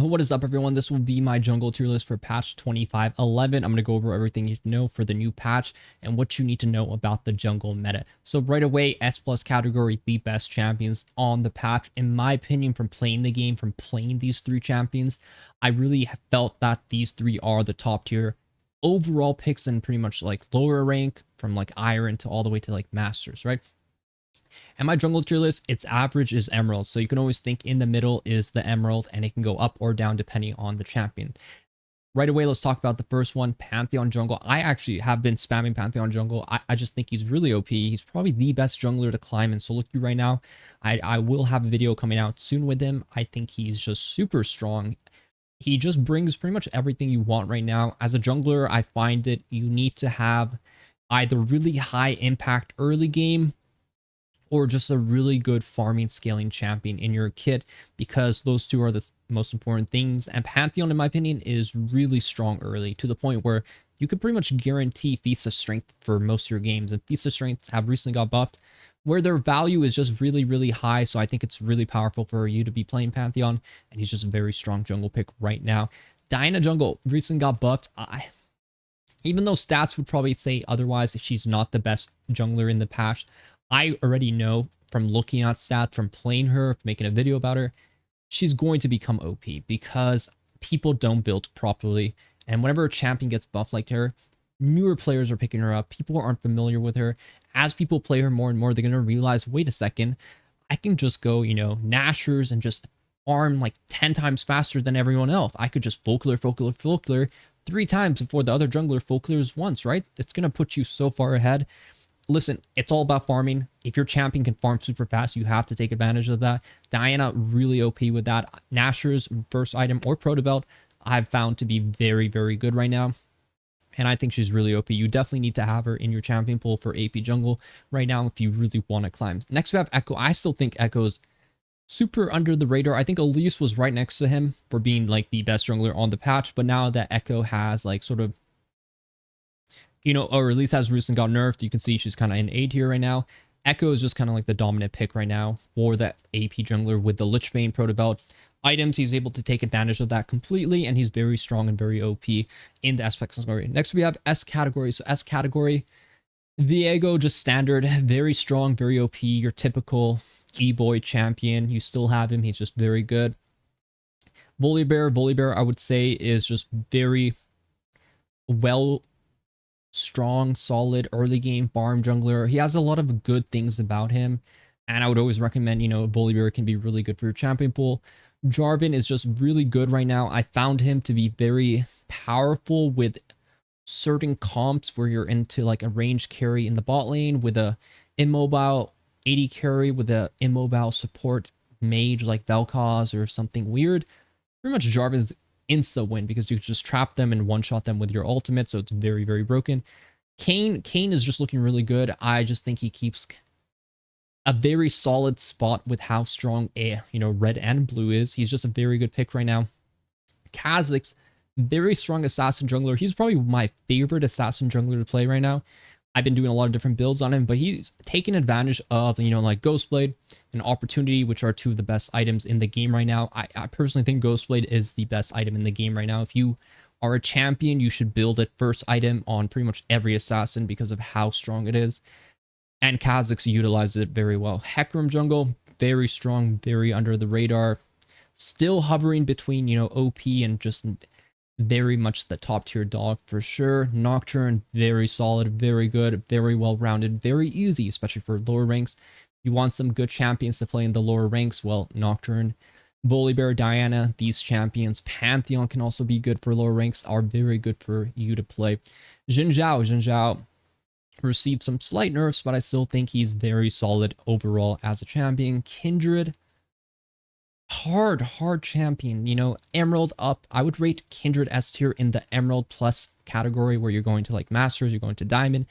What is up, everyone? This will be my jungle tier list for patch 25.11. I'm going to go over everything you need to know for the new patch and what you need to know about the jungle meta. So right away, S plus category, the best champions on the patch. In my opinion, from playing the game, from playing these three champions, I really felt that these three are the top tier overall picks in pretty much like lower rank, from like iron to all the way to like masters, right? And my jungle tier list, its average is emerald. So you can always think in the middle is the emerald, and it can go up or down depending on the champion. Right away, let's talk about the first one, Pantheon Jungle. I actually have been spamming Pantheon Jungle. I just think he's really OP. He's probably the best jungler to climb in solo queue right now. I will have a video coming out soon with him. I think he's just super strong. He just brings pretty much everything you want right now. As a jungler, I find that you need to have either really high impact early game or just a really good farming scaling champion in your kit, because those two are the most important things. And Pantheon, in my opinion, is really strong early to the point where you could pretty much guarantee Feast of Strength for most of your games. And Feast of Strength have recently got buffed where their value is just really, really high. So I think it's really powerful for you to be playing Pantheon, and he's just a very strong jungle pick right now. Diana Jungle recently got buffed. Even though stats would probably say otherwise, if she's not the best jungler in the patch, I already know from looking at stats, from playing her, making a video about her, she's going to become OP because people don't build properly. And whenever a champion gets buffed like her, newer players are picking her up. People aren't familiar with her. As people play her more and more, they're going to realize, wait a second, I can just go, Nashers and just farm like 10 times faster than everyone else. I could just folklore 3 times before the other jungler folklores once, right? It's going to put you so far ahead. Listen, it's all about farming. If your champion can farm super fast, you have to take advantage of that. Diana, really OP with that. Nashor's first item or proto belt, I've found to be very, very good right now. And I think she's really OP. You definitely need to have her in your champion pool for AP jungle right now if you really want to climb. Next, we have Echo. I still think Echo's super under the radar. I think Elise was right next to him for being like the best jungler on the patch. But now that Echo has like sort of, or at least has recently got nerfed, you can see she's kind of in A tier right now. Echo is just kind of like the dominant pick right now for that AP jungler with the Lichbane proto belt items. He's able to take advantage of that completely, and he's very strong and very OP in the S category. Next, we have S category. So S category, Viego, just standard, very strong, very OP, your typical E-boy champion. You still have him. He's just very good. Volibear, I would say, is just very well strong, solid early game farm jungler. He has a lot of good things about him, and I would always recommend, Volibear can be really good for your champion pool. Jarvan is just really good right now. I found him to be very powerful with certain comps where you're into like a range carry in the bot lane with a immobile 80 carry with a immobile support mage like Vel'Koz or something weird. Pretty much Jarvan's insta win because you just trap them and one shot them with your ultimate, so it's very, very broken. Kane is just looking really good. I just think he keeps a very solid spot with how strong red and blue is. He's just a very good pick right now. Kha'Zix, very strong assassin jungler. He's probably my favorite assassin jungler to play right now. I've been doing a lot of different builds on him, but he's taking advantage of, like Ghostblade and Opportunity, which are two of the best items in the game right now. I personally think Ghostblade is the best item in the game right now. If you are a champion, you should build it first item on pretty much every assassin because of how strong it is. And Kha'Zix utilizes it very well. Hecarim jungle, very strong, very under the radar. Still hovering between, OP and just very much the top tier dog for sure. Nocturne, very solid, very good, very well rounded, very easy, especially for lower ranks. You want some good champions to play in the lower ranks, well, Nocturne, Volibear, Diana, these champions. Pantheon can also be good for lower ranks, are very good for you to play. Xin Zhao received some slight nerfs, but I still think he's very solid overall as a champion. Kindred, hard champion, Emerald up. I would rate Kindred S tier in the Emerald plus category where you're going to like Masters, you're going to Diamond.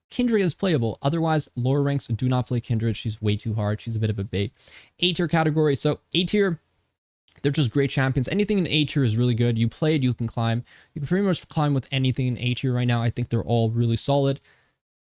Kindred is playable. Otherwise, lower ranks do not play Kindred. She's way too hard. She's a bit of a bait. A tier category. So A tier, they're just great champions. Anything in A tier is really good. You play it, you can climb. You can pretty much climb with anything in A tier right now. I think they're all really solid.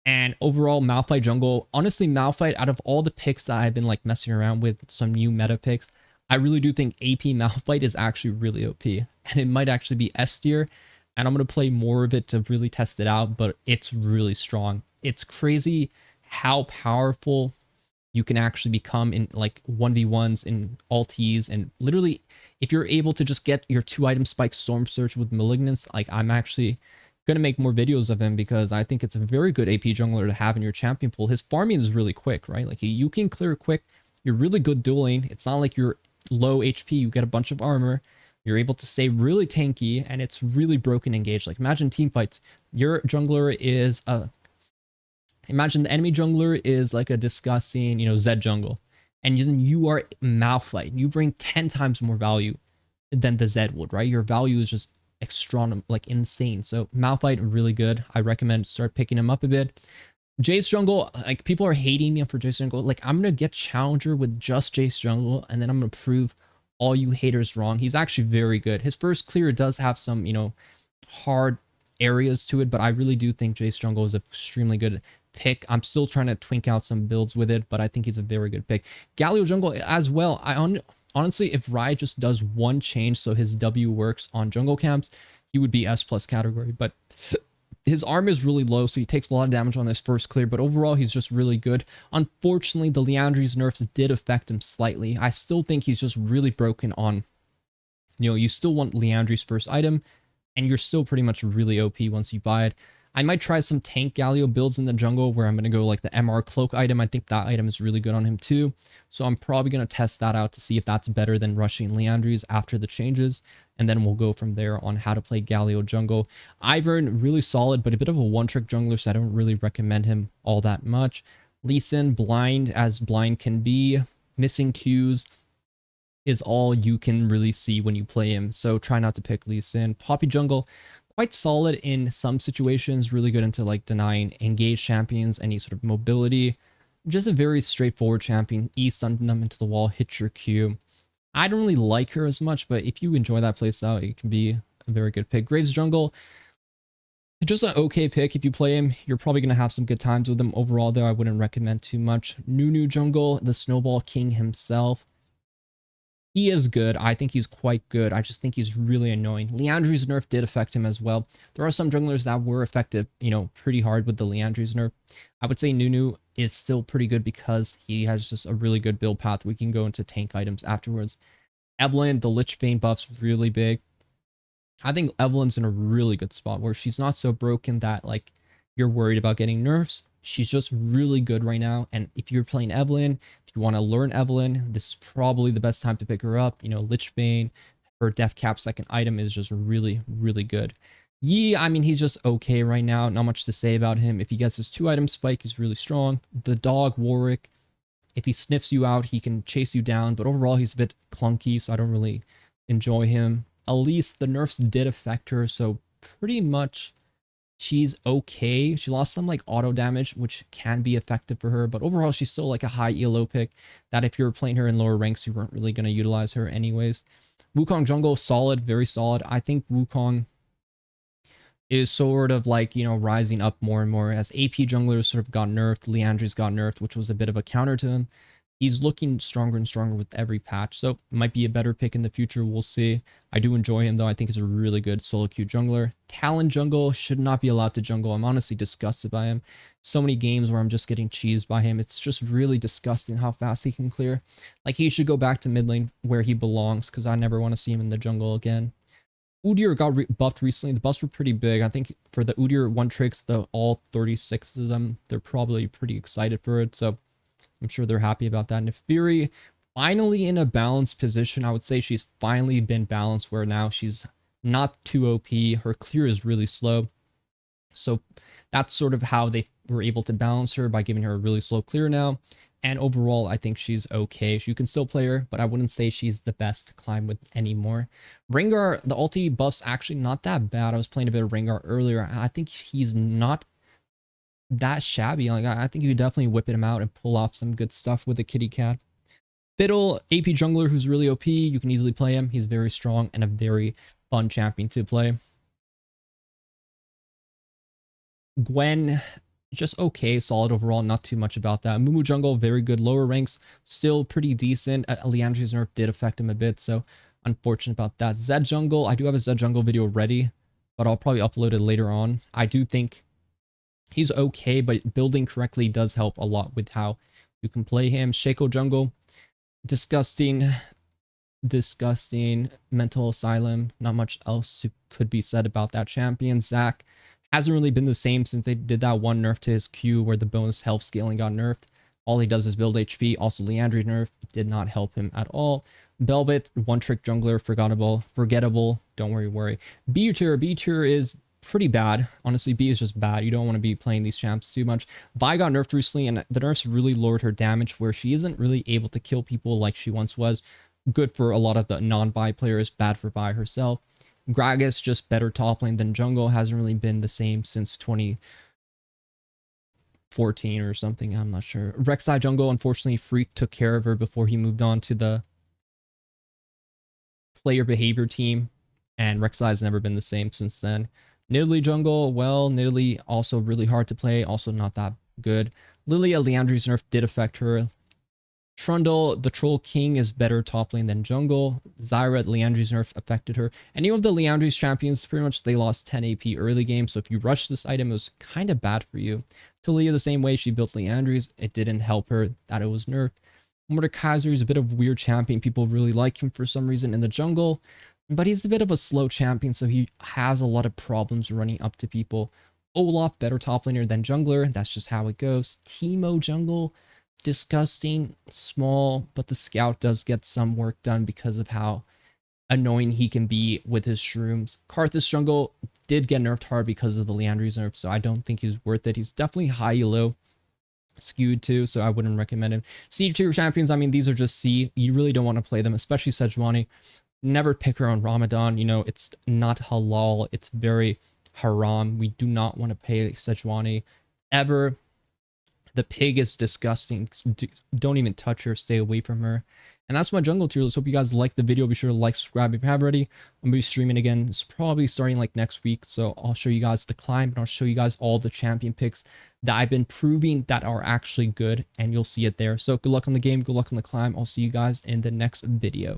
And overall, Malphite jungle, honestly, Malphite, out of all the picks that I've been like messing around with, some new meta picks, I really do think AP Malphite is actually really OP, and it might actually be S tier. And I'm going to play more of it to really test it out, but it's really strong. It's crazy how powerful you can actually become in like 1v1s in ultis, and literally if you're able to just get your 2 item spike Storm Surge with Malignance, like I'm actually gonna make more videos of him because I think it's a very good AP jungler to have in your champion pool. His farming is really quick, right? Like you can clear quick, you're really good dueling. It's not like you're low HP, you get a bunch of armor, you're able to stay really tanky, and it's really broken engaged. Like imagine team fights, your jungler is a imagine the enemy jungler is like a disgusting, Zed jungle. And then you are Malphite. You bring 10 times more value than the Zed would, right? Your value is just extra, like insane. So Malphite, really good. I recommend start picking him up a bit. Jace jungle, like people are hating me for Jace jungle. Like I'm going to get challenger with just Jace jungle, and then I'm going to prove all you haters wrong. He's actually very good. His first clear does have some, hard areas to it, but I really do think Jace jungle is extremely good pick. I'm still trying to twink out some builds with it, but I think he's a very good pick. Galio jungle as well. Honestly, if Riot just does one change so his W works on jungle camps, he would be S+ category, but his arm is really low, so he takes a lot of damage on his first clear, but overall he's just really good. Unfortunately, the Liandry's nerfs did affect him slightly. I still think he's just really broken on, you still want Liandry's first item, and you're still pretty much really OP once you buy it. I might try some tank Galio builds in the jungle where I'm going to go like the MR cloak item. I think that item is really good on him too. So I'm probably going to test that out to see if that's better than rushing Liandry's after the changes. And then we'll go from there on how to play Galio jungle. Ivern, really solid, but a bit of a one-trick jungler, so I don't really recommend him all that much. Lee Sin, blind as blind can be. Missing Qs is all you can really see when you play him. So try not to pick Lee Sin. Poppy jungle, quite solid in some situations, really good into like denying engaged champions, any sort of mobility. Just a very straightforward champion. E stun them into the wall, hit your Q. I don't really like her as much, but if you enjoy that playstyle, it can be a very good pick. Graves jungle, just an okay pick. If you play him, you're probably going to have some good times with him. Overall, though, I wouldn't recommend too much. Nunu jungle, the Snowball King himself. He is good. I think he's quite good. I just think he's really annoying. Liandry's nerf did affect him as well. There are some junglers that were affected, pretty hard with the Liandry's nerf. I would say Nunu is still pretty good because he has just a really good build path. We can go into tank items afterwards. Evelynn, the Lich Bane buff's really big. I think Evelyn's in a really good spot where she's not so broken that like you're worried about getting nerfs. She's just really good right now. And if you're playing Evelynn, if you want to learn Evelynn, this is probably the best time to pick her up. Lich Bane, her Death Cap second item is just really, really good. Yi, I mean, he's just okay right now. Not much to say about him. If he gets his 2-item spike, he's really strong. The dog, Warwick, if he sniffs you out, he can chase you down. But overall, he's a bit clunky, so I don't really enjoy him. Elise, the nerfs did affect her, so pretty much she's okay. She lost some like auto damage, which can be effective for her, but overall she's still like a high ELO pick that if you were playing her in lower ranks, you weren't really going to utilize her anyways. Wukong jungle, solid, very solid. I think Wukong is sort of like, rising up more and more as AP junglers sort of got nerfed. Liandry's got nerfed, which was a bit of a counter to him. He's looking stronger and stronger with every patch, so might be a better pick in the future. We'll see. I do enjoy him, though. I think he's a really good solo queue jungler. Talon jungle should not be allowed to jungle. I'm honestly disgusted by him. So many games where I'm just getting cheesed by him. It's just really disgusting how fast he can clear. Like, he should go back to mid lane where he belongs, because I never want to see him in the jungle again. Udyr got buffed recently. The buffs were pretty big. I think for the Udyr one tricks, all 36 of them, they're probably pretty excited for it, so I'm sure they're happy about that. Nefiri, finally in a balanced position. I would say she's finally been balanced where now she's not too OP. Her clear is really slow. So that's sort of how they were able to balance her, by giving her a really slow clear now. And overall, I think she's okay. You can still play her, but I wouldn't say she's the best to climb with anymore. Rengar, the ulti buff's actually not that bad. I was playing a bit of Rengar earlier. I think he's not that shabby. Like, I think you could definitely whip him out and pull off some good stuff with the kitty cat. Fiddle, AP jungler who's really OP. You can easily play him. He's very strong and a very fun champion to play. Gwen, just okay, solid overall, not too much about that. Mumu jungle, very good. Lower ranks, still pretty decent. Liandry's nerf did affect him a bit, so unfortunate about that. Zed jungle, I do have a Zed jungle video ready, but I'll probably upload it later on. I do think he's okay, but building correctly does help a lot with how you can play him. Shaco jungle, disgusting, disgusting. Mental asylum, not much else could be said about that champion. Zac hasn't really been the same since they did that one nerf to his Q where the bonus health scaling got nerfed. All he does is build HP. Also, Liandry nerf did not help him at all. Velvet, one trick jungler, forgettable. Don't worry. B tier is pretty bad. Honestly, B is just bad. You don't want to be playing these champs too much. Vi got nerfed recently, and the nerfs really lowered her damage where she isn't really able to kill people like she once was. Good for a lot of the non-Vi players, bad for Vi herself. Gragas, just better top lane than jungle, hasn't really been the same since 2014 or something, I'm not sure. Rek'Sai jungle, unfortunately, Freak took care of her before he moved on to the player behavior team, and Rek'Sai has never been the same since then. Nidalee jungle, well, Nidalee also really hard to play, also not that good. Lilia, Liandry's nerf did affect her. Trundle, the Troll King, is better top lane than jungle. Zyra, Liandry's nerf affected her. Any of the Liandry's champions, pretty much they lost 10 AP early game, so if you rush this item, it was kind of bad for you. Talia, the same way, she built Liandry's, it didn't help her that it was nerfed. Mordekaiser is a bit of a weird champion. People really like him for some reason in the jungle, but he's a bit of a slow champion, so he has a lot of problems running up to people. Olaf, better top laner than jungler. That's just how it goes. Teemo jungle, disgusting, small, but the scout does get some work done because of how annoying he can be with his shrooms. Karthus jungle did get nerfed hard because of the Liandry's nerf, so I don't think he's worth it. He's definitely high elo skewed too, so I wouldn't recommend him. C tier champions, I mean, these are just C. You really don't want to play them, especially Sejuani. Never pick her on Ramadan. You know, it's not halal. It's very haram. We do not want to pay Sejuani ever. The pig is disgusting. Don't even touch her. Stay away from her. And that's my jungle tier list. Hope you guys liked the video. Be sure to like, subscribe if you haven't already. I'm going to be streaming again. It's probably starting like next week. So I'll show you guys the climb, and I'll show you guys all the champion picks that I've been proving that are actually good. And you'll see it there. So good luck on the game. Good luck on the climb. I'll see you guys in the next video.